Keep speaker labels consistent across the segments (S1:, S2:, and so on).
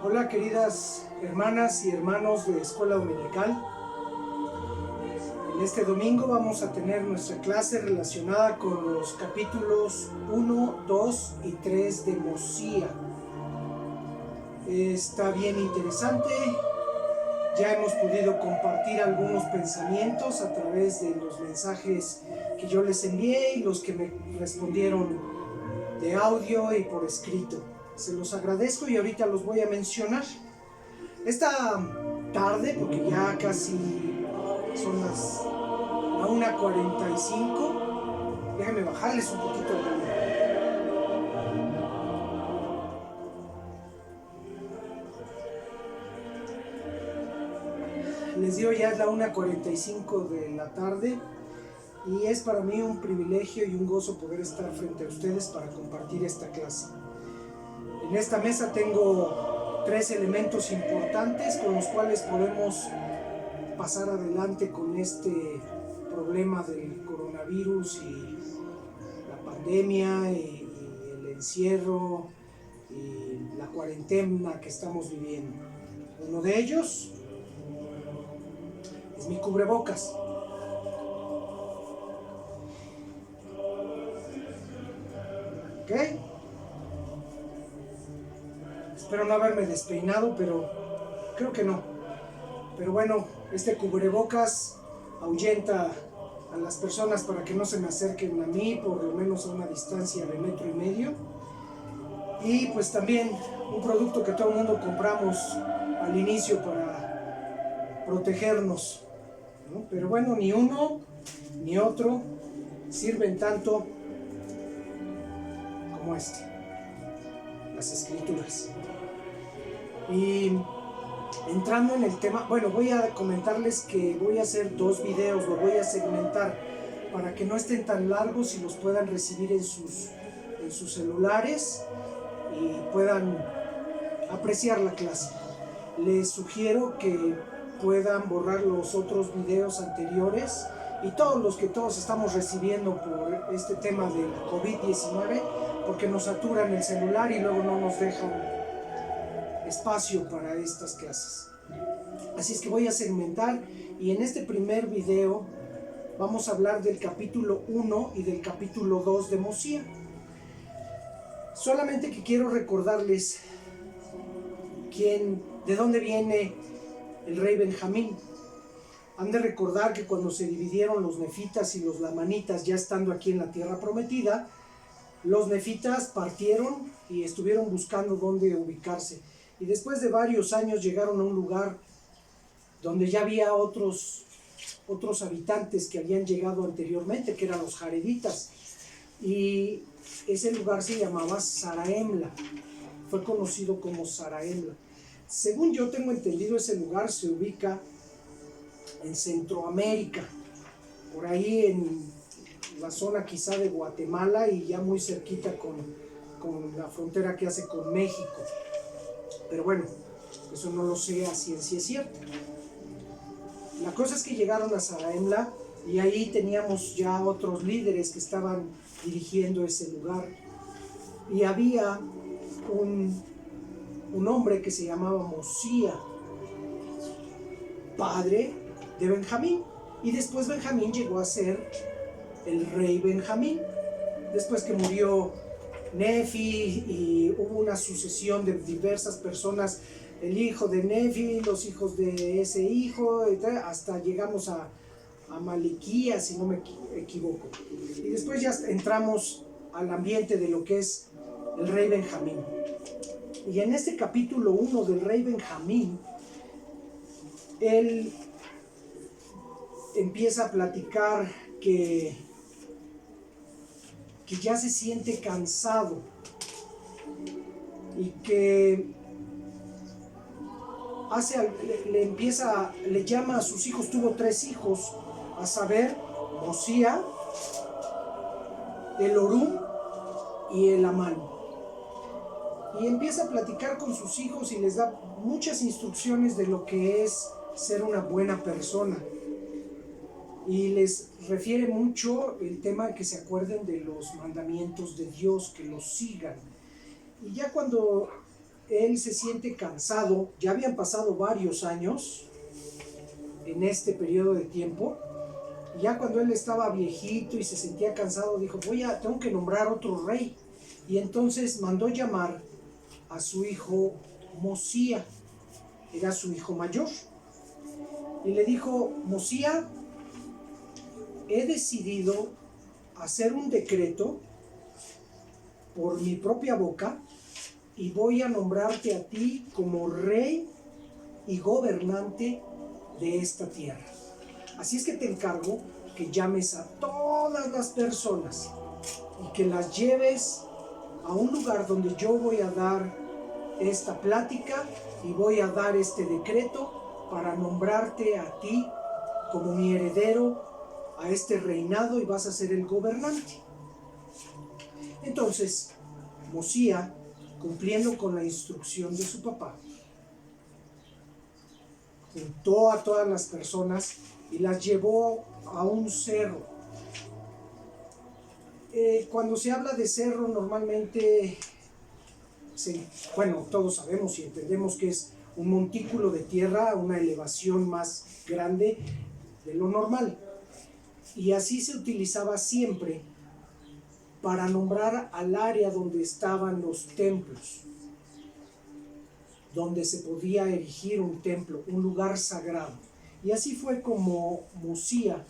S1: Hola queridas hermanas y hermanos de Escuela Dominical. En este domingo vamos a tener nuestra clase relacionada con los capítulos 1, 2 y 3 de Mosía. Está bien interesante. Ya hemos podido compartir algunos pensamientos a través de los mensajes que yo les envié y los que me respondieron de audio y por escrito. Se los agradezco y ahorita los voy a mencionar. Esta tarde, porque ya casi son las 1:45, déjenme bajarles un poquito el volumen. Les digo, ya es la 1:45 de la tarde y es para mí un privilegio y un gozo poder estar frente a ustedes para compartir esta clase. En esta mesa tengo 3 elementos importantes con los cuales podemos pasar adelante con este problema del coronavirus y la pandemia y el encierro y la cuarentena que estamos viviendo. Uno de ellos es mi cubrebocas. ¿Ok? Espero no haberme despeinado, pero creo que no. Pero bueno, este cubrebocas ahuyenta a las personas para que no se me acerquen a mí, por lo menos a una distancia de 1,5 metros. Y pues también un producto que todo el mundo compramos al inicio para protegernos, ¿no? Pero bueno, ni uno ni otro sirven tanto como este, las Escrituras. Y entrando en el tema, bueno, voy a comentarles que voy a hacer 2 videos, lo voy a segmentar para que no estén tan largos y los puedan recibir en sus celulares y puedan apreciar la clase. Les sugiero que puedan borrar los otros videos anteriores y todos los que todos estamos recibiendo por este tema del COVID-19, porque nos saturan el celular y luego no nos dejan espacio para estas clases. Así es que voy a segmentar y en este primer video vamos a hablar del capítulo 1 y del capítulo 2 de Mosía. Solamente que quiero recordarles de dónde viene el rey Benjamín. Han de recordar que cuando se dividieron los nefitas y los lamanitas, ya estando aquí en la tierra prometida, los nefitas partieron y estuvieron buscando dónde ubicarse. Y después de varios años llegaron a un lugar donde ya había otros habitantes que habían llegado anteriormente, que eran los jareditas. Y ese lugar se llamaba Zarahemla, fue conocido como Zarahemla. Según yo tengo entendido, ese lugar se ubica en Centroamérica, por ahí en la zona quizá de Guatemala y ya muy cerquita con la frontera que hace con México. Pero bueno, eso no lo sé a ciencia cierta. La cosa es que llegaron a Zarahemla y ahí teníamos ya otros líderes que estaban dirigiendo ese lugar. Y había un hombre que se llamaba Mosía, padre de Benjamín. Y después Benjamín llegó a ser el rey Benjamín. Después que murió Nefi y hubo una sucesión de diversas personas, el hijo de Nefi, los hijos de ese hijo, hasta llegamos a Maliquías, si no me equivoco. Y después ya entramos al ambiente de lo que es el rey Benjamín. Y en este capítulo 1 del rey Benjamín, él empieza a platicar que ya se siente cansado y que le llama a sus hijos. Tuvo 3 hijos, a saber, Mosía, el Orum y el Amán. Y empieza a platicar con sus hijos y les da muchas instrucciones de lo que es ser una buena persona. Y les refiere mucho el tema de que se acuerden de los mandamientos de Dios, que los sigan. Y ya cuando él se siente cansado. Ya habían pasado varios años en este periodo de tiempo. Y ya cuando él estaba viejito y se sentía cansado, dijo, tengo que nombrar otro rey. Y entonces mandó llamar a su hijo Mosía, era su hijo mayor. Y le dijo, Mosía, he decidido hacer un decreto por mi propia boca y voy a nombrarte a ti como rey y gobernante de esta tierra. Así es que te encargo que llames a todas las personas y que las lleves a un lugar donde yo voy a dar esta plática y voy a dar este decreto para nombrarte a ti como mi heredero a este reinado y vas a ser el gobernante. Entonces, Mosía, cumpliendo con la instrucción de su papá, juntó a todas las personas y las llevó a un cerro. Cuando se habla de cerro, normalmente, todos sabemos y entendemos que es un montículo de tierra, una elevación más grande de lo normal. Y así se utilizaba siempre para nombrar al área donde estaban los templos, donde se podía erigir un templo, un lugar sagrado. Y así fue como Mosía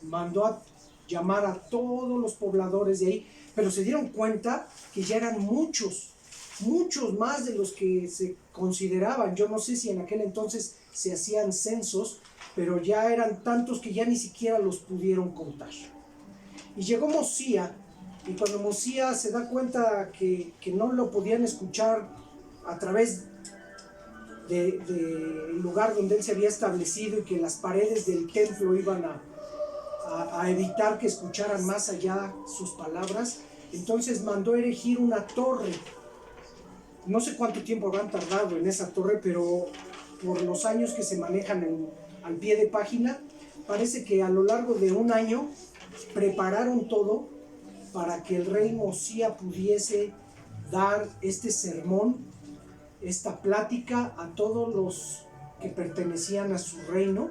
S1: mandó a llamar a todos los pobladores de ahí, pero se dieron cuenta que ya eran muchos más de los que se consideraban. Yo no sé si en aquel entonces se hacían censos, pero ya eran tantos que ya ni siquiera los pudieron contar. Y llegó Mosía, y cuando Mosía se da cuenta que no lo podían escuchar a través del lugar donde él se había establecido y que las paredes del templo iban a evitar que escucharan más allá sus palabras, entonces mandó erigir una torre. No sé cuánto tiempo habrán tardado en esa torre, pero por los años que se manejan al pie de página, parece que a lo largo de un año prepararon todo para que el rey Mosía pudiese dar este sermón, esta plática a todos los que pertenecían a su reino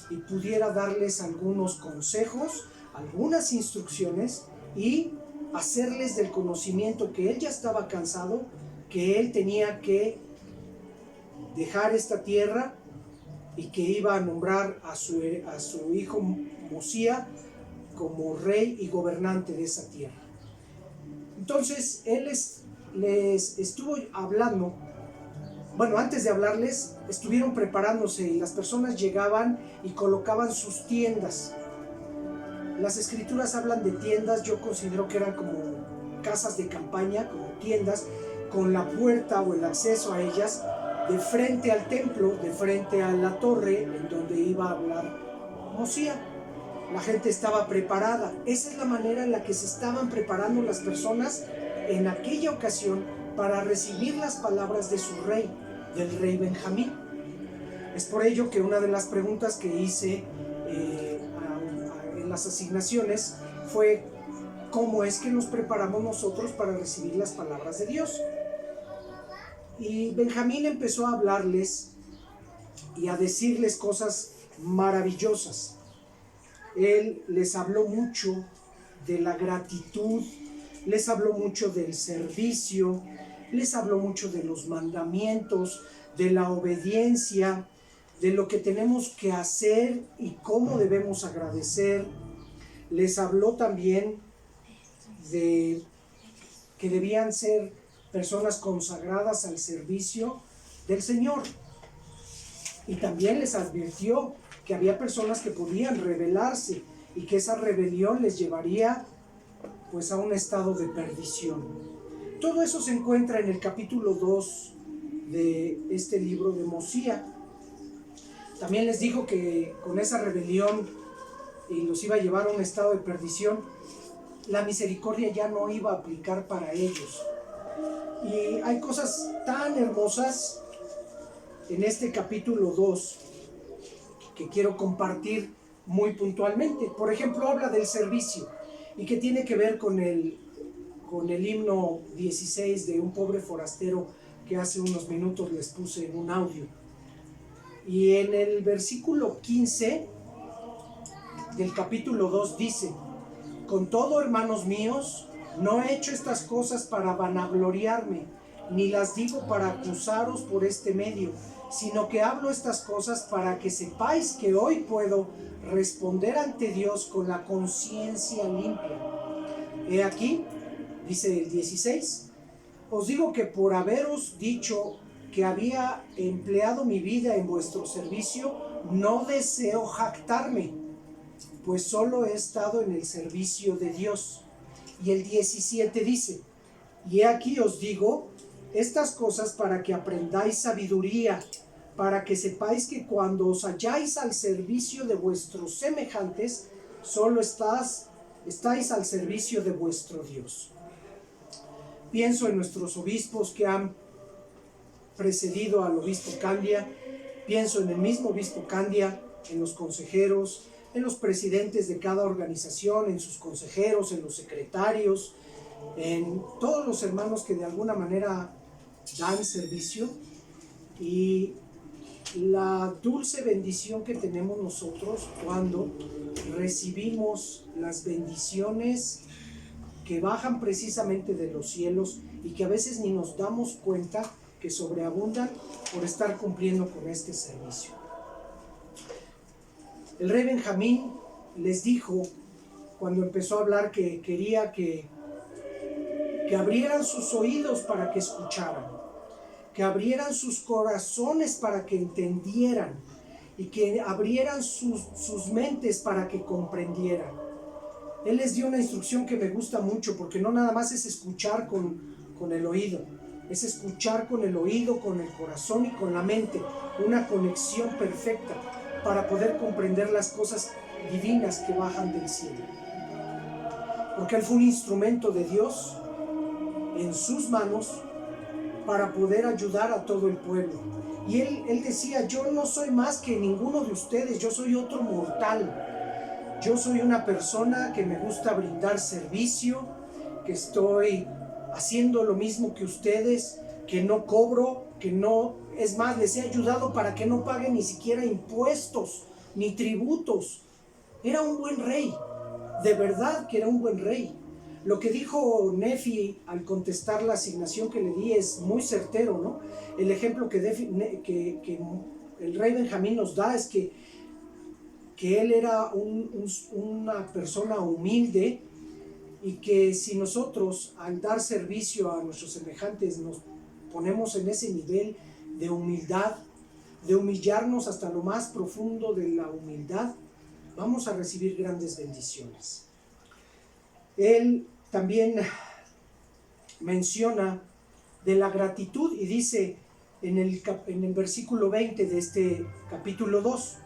S1: y pudiera darles algunos consejos, algunas instrucciones y hacerles del conocimiento que él ya estaba cansado, que él tenía que dejar esta tierra y que iba a nombrar a su hijo Mosía como rey y gobernante de esa tierra. Entonces él les estuvo hablando. Bueno, antes de hablarles, estuvieron preparándose y las personas llegaban y colocaban sus tiendas. Las escrituras hablan de tiendas, yo considero que eran como casas de campaña, como tiendas, con la puerta o el acceso a ellas de frente al templo, de frente a la torre en donde iba a hablar Mosía. La gente estaba preparada. Esa es la manera en la que se estaban preparando las personas en aquella ocasión para recibir las palabras de su rey, del rey Benjamín. Es por ello que una de las preguntas que hice en las asignaciones fue ¿cómo es que nos preparamos nosotros para recibir las palabras de Dios? Y Benjamín empezó a hablarles y a decirles cosas maravillosas. Él les habló mucho de la gratitud, les habló mucho del servicio, les habló mucho de los mandamientos, de la obediencia, de lo que tenemos que hacer y cómo debemos agradecer. Les habló también de que debían ser personas consagradas al servicio del Señor. Y también les advirtió que había personas que podían rebelarse y que esa rebelión les llevaría pues a un estado de perdición. Todo eso se encuentra en el capítulo 2 de este libro de Mosía. También les dijo que con esa rebelión y los iba a llevar a un estado de perdición, la misericordia ya no iba a aplicar para ellos. Y hay cosas tan hermosas en este capítulo 2 que quiero compartir muy puntualmente. Por ejemplo, habla del servicio y que tiene que ver con el himno 16 de Un pobre forastero que hace unos minutos les puse en un audio. Y en el versículo 15 del capítulo 2 dice: con todo, hermanos míos, no he hecho estas cosas para vanagloriarme, ni las digo para acusaros por este medio, sino que hablo estas cosas para que sepáis que hoy puedo responder ante Dios con la conciencia limpia. He aquí, dice el 16, os digo que por haberos dicho que había empleado mi vida en vuestro servicio, no deseo jactarme, pues solo he estado en el servicio de Dios. Y el 17 dice: y he aquí os digo estas cosas para que aprendáis sabiduría, para que sepáis que cuando os halláis al servicio de vuestros semejantes, solo estáis al servicio de vuestro Dios. Pienso en nuestros obispos que han precedido al obispo Candia, pienso en el mismo obispo Candia, en los consejeros, en los presidentes de cada organización, en sus consejeros, en los secretarios, en todos los hermanos que de alguna manera dan servicio, y la dulce bendición que tenemos nosotros cuando recibimos las bendiciones que bajan precisamente de los cielos y que a veces ni nos damos cuenta que sobreabundan por estar cumpliendo con este servicio. El rey Benjamín les dijo, cuando empezó a hablar, que quería que abrieran sus oídos para que escucharan, que abrieran sus corazones para que entendieran y que abrieran sus mentes para que comprendieran. Él les dio una instrucción que me gusta mucho, porque no nada más es escuchar con el oído, es escuchar con el oído, con el corazón y con la mente, una conexión perfecta para poder comprender las cosas divinas que bajan del cielo. Porque él fue un instrumento de Dios en sus manos para poder ayudar a todo el pueblo. Y él decía: yo no soy más que ninguno de ustedes, yo soy otro mortal. Yo soy una persona que me gusta brindar servicio, que estoy haciendo lo mismo que ustedes, que no cobro, que no, es más, les he ayudado para que no paguen ni siquiera impuestos ni tributos. Era un buen rey, de verdad que era un buen rey. Lo que dijo Nefi al contestar la asignación que le di es muy certero, ¿no? El ejemplo que el rey Benjamín nos da es que él era una persona humilde, y que si nosotros al dar servicio a nuestros semejantes nos ponemos en ese nivel de humildad, de humillarnos hasta lo más profundo de la humildad, vamos a recibir grandes bendiciones. Él también menciona de la gratitud y dice en el versículo 20 de este capítulo 2: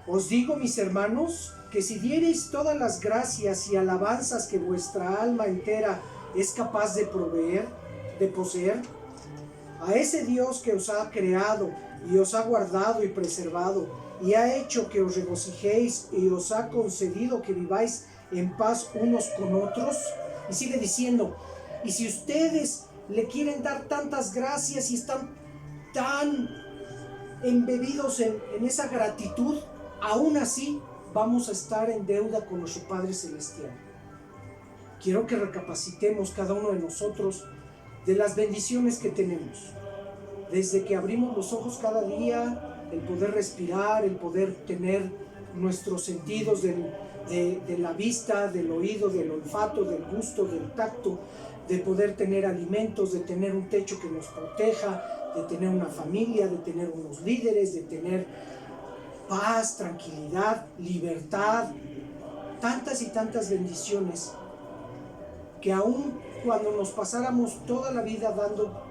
S1: os digo, mis hermanos, que si diereis todas las gracias y alabanzas que vuestra alma entera es capaz de poseer, a ese Dios que os ha creado y os ha guardado y preservado, y ha hecho que os regocijéis y os ha concedido que viváis en paz unos con otros. Y sigue diciendo: y si ustedes le quieren dar tantas gracias y están tan embebidos en esa gratitud, aún así vamos a estar en deuda con nuestro Padre Celestial. Quiero que recapacitemos cada uno de nosotros de las bendiciones que tenemos. Desde que abrimos los ojos cada día, el poder respirar, el poder tener nuestros sentidos de la vista, del oído, del olfato, del gusto, del tacto, de poder tener alimentos, de tener un techo que nos proteja, de tener una familia, de tener unos líderes, de tener paz, tranquilidad, libertad, tantas y tantas bendiciones que aún cuando nos pasáramos toda la vida dando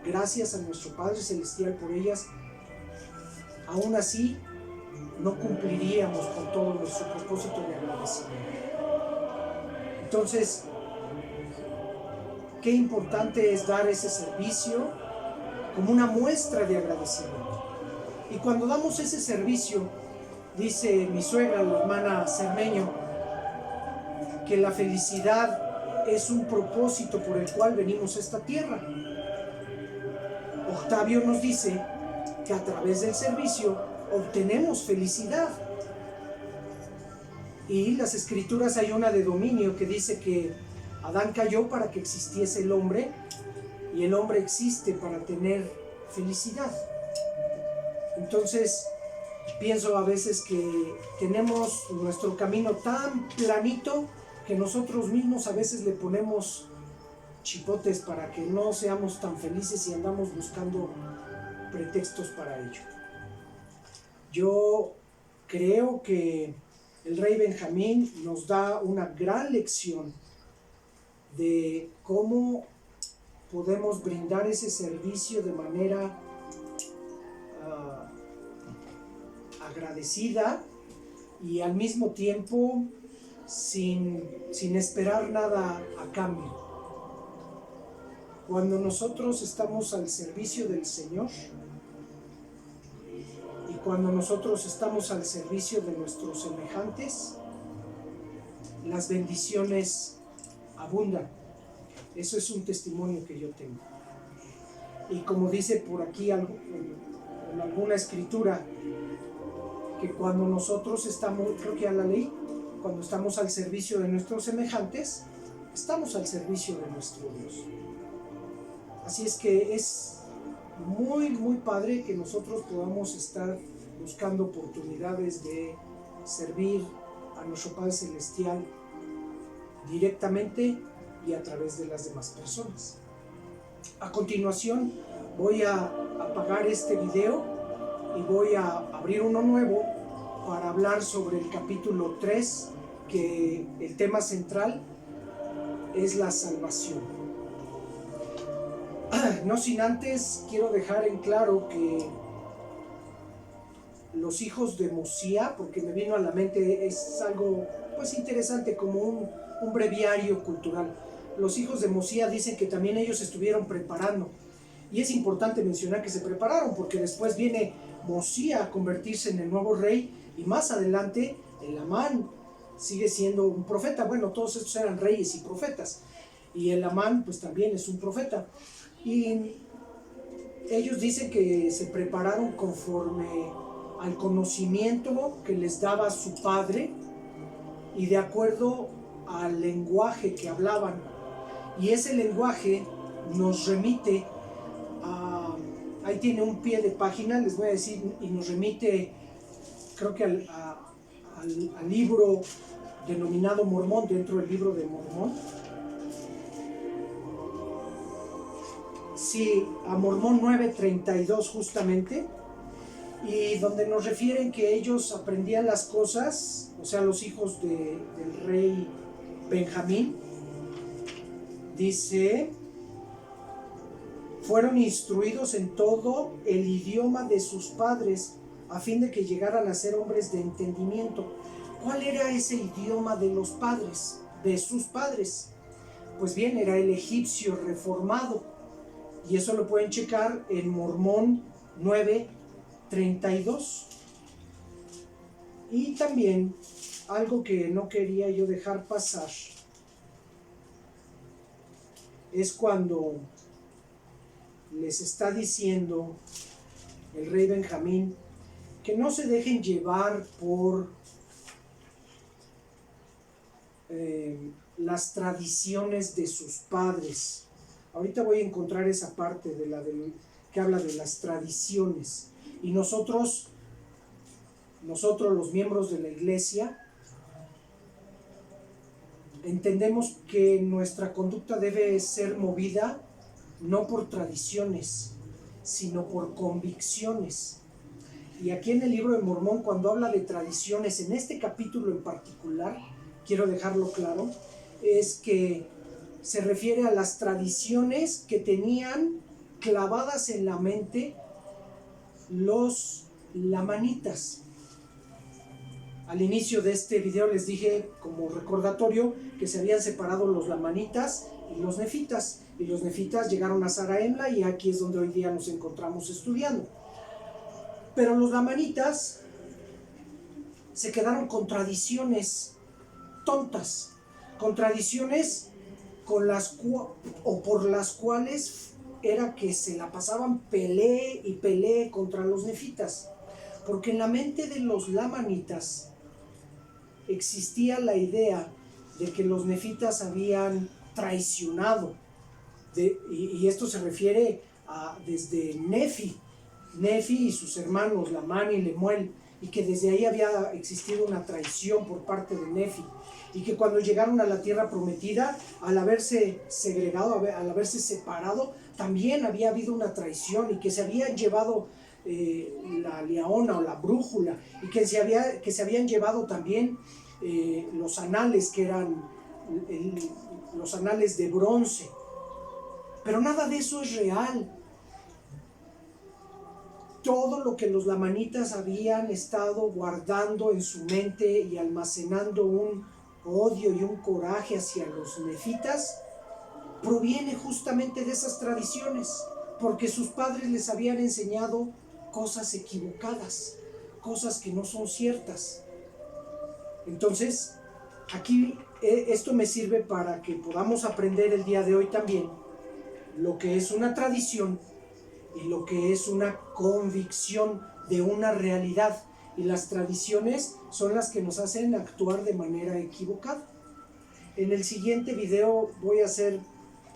S1: gracias a nuestro Padre Celestial por ellas, aún así no cumpliríamos con todo nuestro propósito de agradecimiento. Entonces, qué importante es dar ese servicio como una muestra de agradecimiento. Y cuando damos ese servicio, dice mi suegra, la hermana Cermeño, que la felicidad es un propósito por el cual venimos a esta tierra. Octavio nos dice que a través del servicio obtenemos felicidad. Y las escrituras, hay una de Dominio que dice que Adán cayó para que existiese el hombre, y el hombre existe para tener felicidad. Entonces, pienso a veces que tenemos nuestro camino tan planito que nosotros mismos a veces le ponemos chipotes para que no seamos tan felices y andamos buscando pretextos para ello. Yo creo que el rey Benjamín nos da una gran lección de cómo podemos brindar ese servicio de manera agradecida y al mismo tiempo sin esperar nada a cambio. Cuando nosotros estamos al servicio del Señor y cuando nosotros estamos al servicio de nuestros semejantes, las bendiciones abundan. Eso es un testimonio que yo tengo. Y como dice por aquí en alguna escritura, que cuando nosotros estamos, creo que ya la leí, cuando estamos al servicio de nuestros semejantes, estamos al servicio de nuestro Dios. Así es que es muy, muy padre que nosotros podamos estar buscando oportunidades de servir a nuestro Padre Celestial directamente y a través de las demás personas. A continuación voy a apagar este video y voy a abrir uno nuevo para hablar sobre el capítulo 3, que el tema central es la salvación. No sin antes quiero dejar en claro que los hijos de Mosía, porque me vino a la mente, es algo pues interesante, como un breviario cultural. Los hijos de Mosía dicen que también ellos estuvieron preparando, y es importante mencionar que se prepararon porque después viene Mosía a convertirse en el nuevo rey, y más adelante el Amán sigue siendo un profeta. Bueno, todos estos eran reyes y profetas, y el Amán pues también es un profeta, y ellos dicen que se prepararon conforme al conocimiento que les daba su padre y de acuerdo al lenguaje que hablaban. Y ese lenguaje nos remite a, ahí tiene un pie de página, les voy a decir, y nos remite, creo que al libro denominado Mormón, dentro del libro de Mormón. Sí, a Mormón 9:32 justamente, y donde nos refieren que ellos aprendían las cosas, o sea, los hijos del rey Benjamín. Dice, fueron instruidos en todo el idioma de sus padres, a fin de que llegaran a ser hombres de entendimiento. ¿Cuál era ese idioma de los padres, de sus padres? Pues bien, era el egipcio reformado, y eso lo pueden checar en Mormón 9:32. Y también algo que no quería yo dejar pasar es cuando les está diciendo el rey Benjamín que no se dejen llevar por las tradiciones de sus padres. Ahorita voy a encontrar esa parte que habla de las tradiciones. Y nosotros los miembros de la iglesia, entendemos que nuestra conducta debe ser movida no por tradiciones, sino por convicciones. Y aquí en el libro de Mormón, cuando habla de tradiciones, en este capítulo en particular, quiero dejarlo claro, es que se refiere a las tradiciones que tenían clavadas en la mente los lamanitas. Al inicio de este video les dije como recordatorio que se habían separado los lamanitas y los nefitas, y los nefitas llegaron a Zarahemla, y aquí es donde hoy día nos encontramos estudiando. Pero los lamanitas se quedaron con tradiciones tontas, con tradiciones por las cuales era que se la pasaban pelee y pelee contra los nefitas, porque en la mente de los lamanitas existía la idea de que los nefitas habían traicionado, y esto se refiere a desde Nefi y sus hermanos Lamán y Lemuel, y que desde ahí había existido una traición por parte de Nefi, y que cuando llegaron a la tierra prometida, al haberse segregado, al haberse separado, también había habido una traición, y que se habían llevado la leona o la brújula, y que se habían llevado también los anales, que eran los anales de bronce. Pero nada de eso es real. Todo lo que los lamanitas habían estado guardando en su mente y almacenando un odio y un coraje hacia los nefitas, proviene justamente de esas tradiciones, porque sus padres les habían enseñado cosas equivocadas, cosas que no son ciertas. Entonces, aquí esto me sirve para que podamos aprender el día de hoy también lo que es una tradición y lo que es una convicción de una realidad. Y las tradiciones son las que nos hacen actuar de manera equivocada. En el siguiente video voy a hacer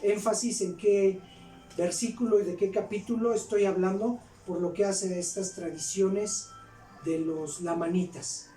S1: énfasis en qué versículo y de qué capítulo estoy hablando por lo que hace a estas tradiciones de los lamanitas.